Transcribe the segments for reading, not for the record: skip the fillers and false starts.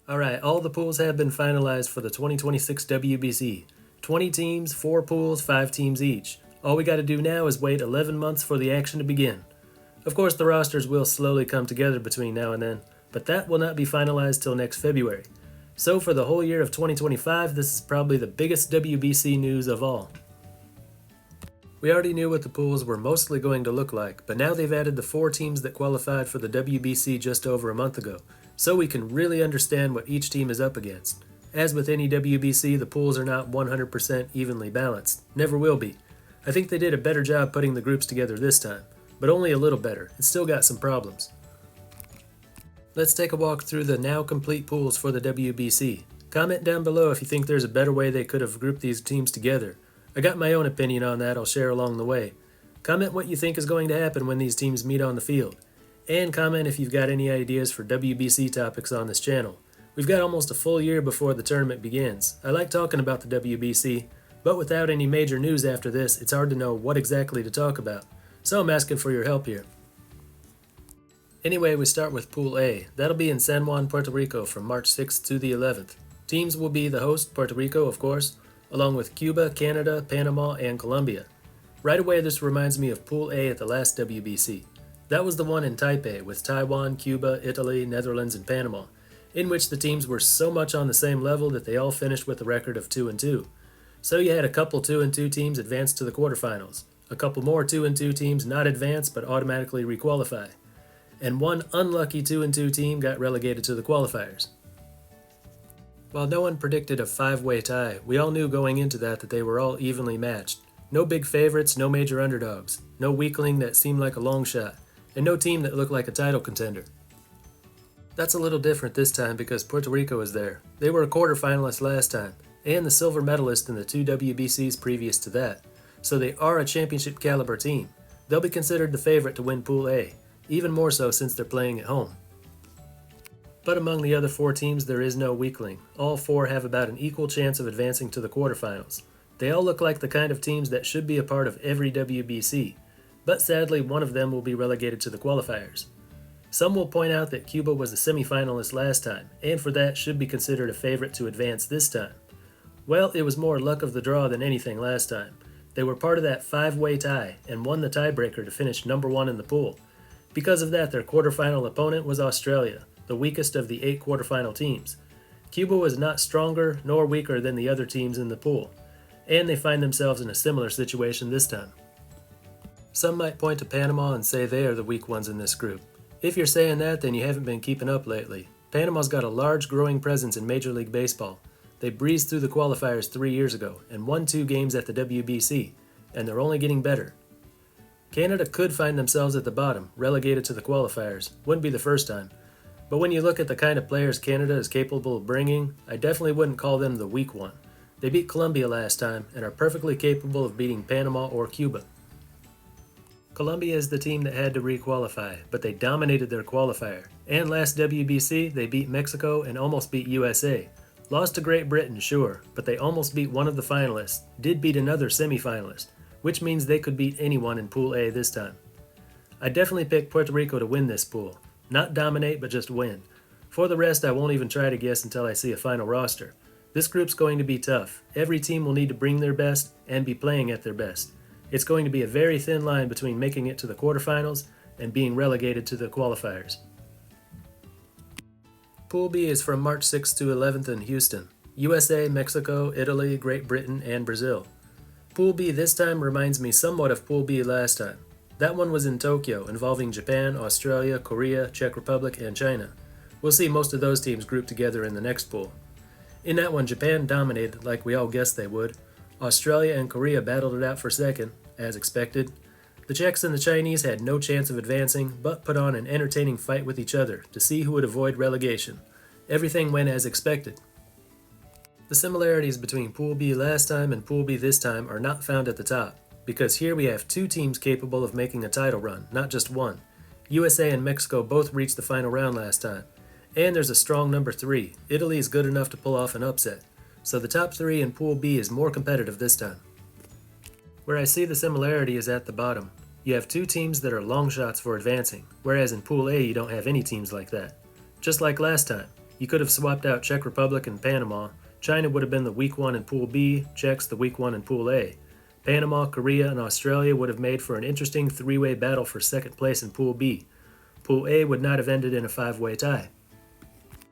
Alright, all the pools have been finalized for the 2026 WBC. 20 teams, 4 pools, 5 teams each. All we gotta do now is wait 11 months for the action to begin. Of course, the rosters will slowly come together between now and then, but that will not be finalized till next February. So for the whole year of 2025, this is probably the biggest WBC news of all. We already knew what the pools were mostly going to look like, but now they've added the 4 teams that qualified for the WBC just over a month ago, so we can really understand what each team is up against. As with any WBC, the pools are not 100% evenly balanced. Never will be. I think they did a better job putting the groups together this time, but only a little better. It's still got some problems. Let's take a walk through the now complete pools for the WBC. Comment down below if you think there's a better way they could have grouped these teams together. I got my own opinion on that I'll share along the way. Comment what you think is going to happen when these teams meet on the field. And comment if you've got any ideas for WBC topics on this channel. We've got almost a full year before the tournament begins. I like talking about the WBC, but without any major news after this, it's hard to know what exactly to talk about. So I'm asking for your help here. Anyway, we start with Pool A. That'll be in San Juan, Puerto Rico from March 6th to the 11th. Teams will be the host, Puerto Rico, of course, along with Cuba, Canada, Panama, and Colombia. Right away, this reminds me of Pool A at the last WBC. That was the one in Taipei with Taiwan, Cuba, Italy, Netherlands, and Panama, in which the teams were so much on the same level that they all finished with a record of 2-2. So you had a couple 2-2 teams advance to the quarterfinals, a couple more 2-2 teams not advance but automatically requalify, and one unlucky 2-2 team got relegated to the qualifiers. While no one predicted a 5-way tie, we all knew going into that they were all evenly matched. No big favorites, no major underdogs, no weakling that seemed like a long shot, and no team that looked like a title contender. That's a little different this time because Puerto Rico is there. They were a quarterfinalist last time, and the silver medalist in the 2 WBCs previous to that, so they are a championship caliber team. They'll be considered the favorite to win Pool A, even more so since they're playing at home. But among the other 4 teams, there is no weakling. All 4 have about an equal chance of advancing to the quarterfinals. They all look like the kind of teams that should be a part of every WBC, but sadly one of them will be relegated to the qualifiers. Some will point out that Cuba was a semifinalist last time, and for that should be considered a favorite to advance this time. Well, it was more luck of the draw than anything last time. They were part of that 5-way tie and won the tiebreaker to finish number 1 in the pool. Because of that, their quarterfinal opponent was Australia, the weakest of the 8 quarterfinal teams. Cuba was not stronger nor weaker than the other teams in the pool, and they find themselves in a similar situation this time. Some might point to Panama and say they are the weak ones in this group. If you're saying that, then you haven't been keeping up lately. Panama's got a large growing presence in Major League Baseball. They breezed through the qualifiers 3 years ago and won 2 games at the WBC, and they're only getting better. Canada could find themselves at the bottom, relegated to the qualifiers. Wouldn't be the first time. But when you look at the kind of players Canada is capable of bringing, I definitely wouldn't call them the weak one. They beat Colombia last time and are perfectly capable of beating Panama or Cuba. Colombia is the team that had to re-qualify, but they dominated their qualifier. And last WBC, they beat Mexico and almost beat USA. Lost to Great Britain, sure, but they almost beat one of the finalists, did beat another semifinalist, which means they could beat anyone in Pool A this time. I definitely picked Puerto Rico to win this pool. Not dominate, but just win. For the rest, I won't even try to guess until I see a final roster. This group's going to be tough. Every team will need to bring their best and be playing at their best. It's going to be a very thin line between making it to the quarterfinals and being relegated to the qualifiers. Pool B is from March 6th to 11th in Houston. USA, Mexico, Italy, Great Britain, and Brazil. Pool B this time reminds me somewhat of Pool B last time. That one was in Tokyo, involving Japan, Australia, Korea, Czech Republic, and China. We'll see most of those teams grouped together in the next pool. In that one, Japan dominated like we all guessed they would. Australia and Korea battled it out for second, as expected. The Czechs and the Chinese had no chance of advancing, but put on an entertaining fight with each other to see who would avoid relegation. Everything went as expected. The similarities between Pool B last time and Pool B this time are not found at the top, because here we have 2 teams capable of making a title run, not just one. USA and Mexico both reached the final round last time. And there's a strong number 3. Italy is good enough to pull off an upset. So the top 3 in Pool B is more competitive this time. Where I see the similarity is at the bottom. You have 2 teams that are long shots for advancing, whereas in Pool A you don't have any teams like that. Just like last time, You could have swapped out Czech Republic and Panama. China would have been the weak one in Pool B, Czechs the weak one in Pool A. Panama, Korea, and Australia would have made for an interesting three-way battle for second place in Pool B. Pool A would not have ended in a five-way tie.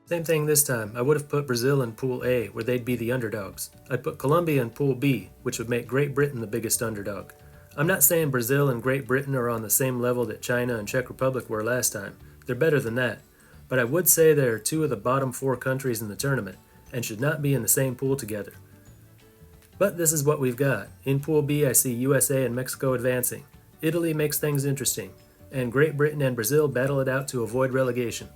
Same thing this time. I would have put Brazil in Pool A, where they'd be the underdogs. I'd put Colombia in Pool B, which would make Great Britain the biggest underdog. I'm not saying Brazil and Great Britain are on the same level that China and Czech Republic were last time. They're better than that. But I would say they are two of the bottom four countries in the tournament, and should not be in the same pool together. But this is what we've got. In Pool B, I see USA and Mexico advancing. Italy makes things interesting, and Great Britain and Brazil battle it out to avoid relegation.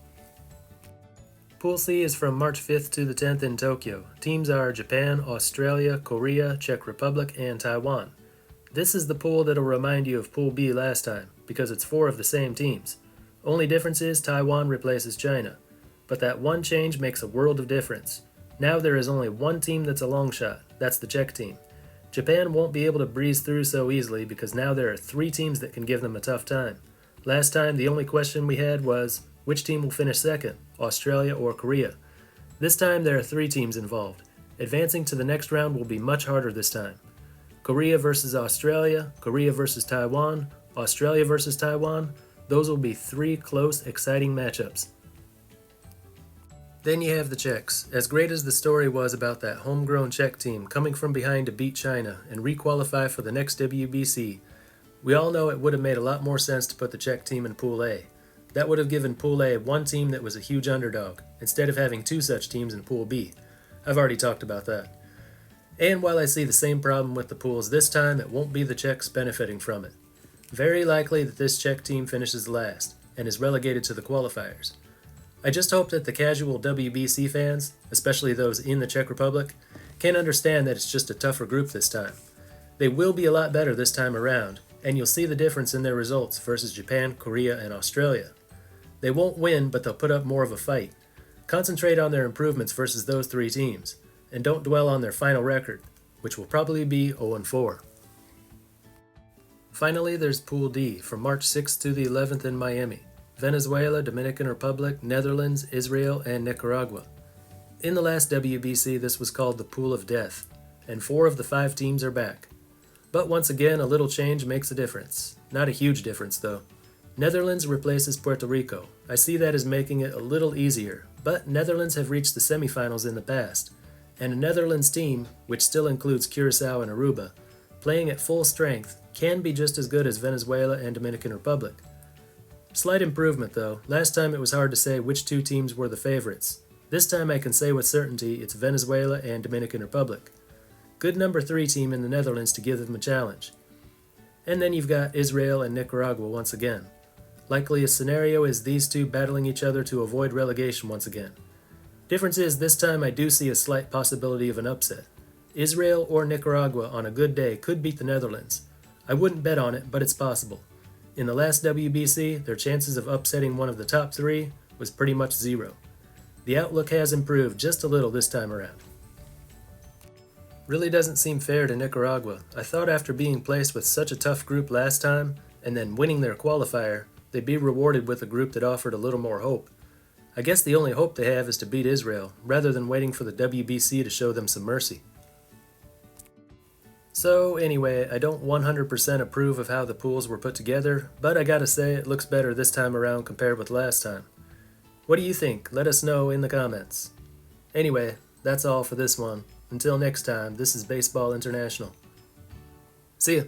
Pool C is from March 5th to the 10th in Tokyo. Teams are Japan, Australia, Korea, Czech Republic, and Taiwan. This is the pool that'll remind you of Pool B last time, because it's four of the same teams. Only difference is Taiwan replaces China. But that one change makes a world of difference. Now there is only one team that's a long shot. That's the Czech team. Japan won't be able to breeze through so easily because now there are three teams that can give them a tough time. Last time, the only question we had was, which team will finish second, Australia or Korea? This time, there are three teams involved. Advancing to the next round will be much harder this time. Korea versus Australia, Korea versus Taiwan, Australia versus Taiwan, those will be three close, exciting matchups. Then you have the Czechs. As great as the story was about that homegrown Czech team coming from behind to beat China and re-qualify for the next WBC, we all know it would have made a lot more sense to put the Czech team in Pool A. That would have given Pool A one team that was a huge underdog, instead of having two such teams in Pool B. I've already talked about that. And while I see the same problem with the pools this time, it won't be the Czechs benefiting from it. Very likely that this Czech team finishes last, and is relegated to the qualifiers. I just hope that the casual WBC fans, especially those in the Czech Republic, can understand that it's just a tougher group this time. They will be a lot better this time around, and you'll see the difference in their results versus Japan, Korea, and Australia. They won't win, but they'll put up more of a fight. Concentrate on their improvements versus those three teams, and don't dwell on their final record, which will probably be 0-4. Finally, there's Pool D, from March 6th to the 11th in Miami. Venezuela, Dominican Republic, Netherlands, Israel, and Nicaragua. In the last WBC, this was called the Pool of Death, and 4 of the 5 teams are back. But once again, a little change makes a difference. Not a huge difference, though. Netherlands replaces Puerto Rico. I see that as making it a little easier, but Netherlands have reached the semifinals in the past, and a Netherlands team, which still includes Curacao and Aruba, playing at full strength, can be just as good as Venezuela and Dominican Republic. Slight improvement though. Last time it was hard to say which two teams were the favorites. This time I can say with certainty it's Venezuela and Dominican Republic. Good number 3 team in the Netherlands to give them a challenge. And then you've got Israel and Nicaragua once again. Likeliest scenario is these two battling each other to avoid relegation once again. Difference is this time I do see a slight possibility of an upset. Israel or Nicaragua on a good day could beat the Netherlands. I wouldn't bet on it, but it's possible. In the last WBC, their chances of upsetting one of the top 3 was pretty much 0. The outlook has improved just a little this time around. Really doesn't seem fair to Nicaragua. I thought after being placed with such a tough group last time, and then winning their qualifier, they'd be rewarded with a group that offered a little more hope. I guess the only hope they have is to beat Israel, rather than waiting for the WBC to show them some mercy. So anyway, I don't 100% approve of how the pools were put together, but I gotta say it looks better this time around compared with last time. What do you think? Let us know in the comments. Anyway, that's all for this one. Until next time, this is Baseball International. See ya!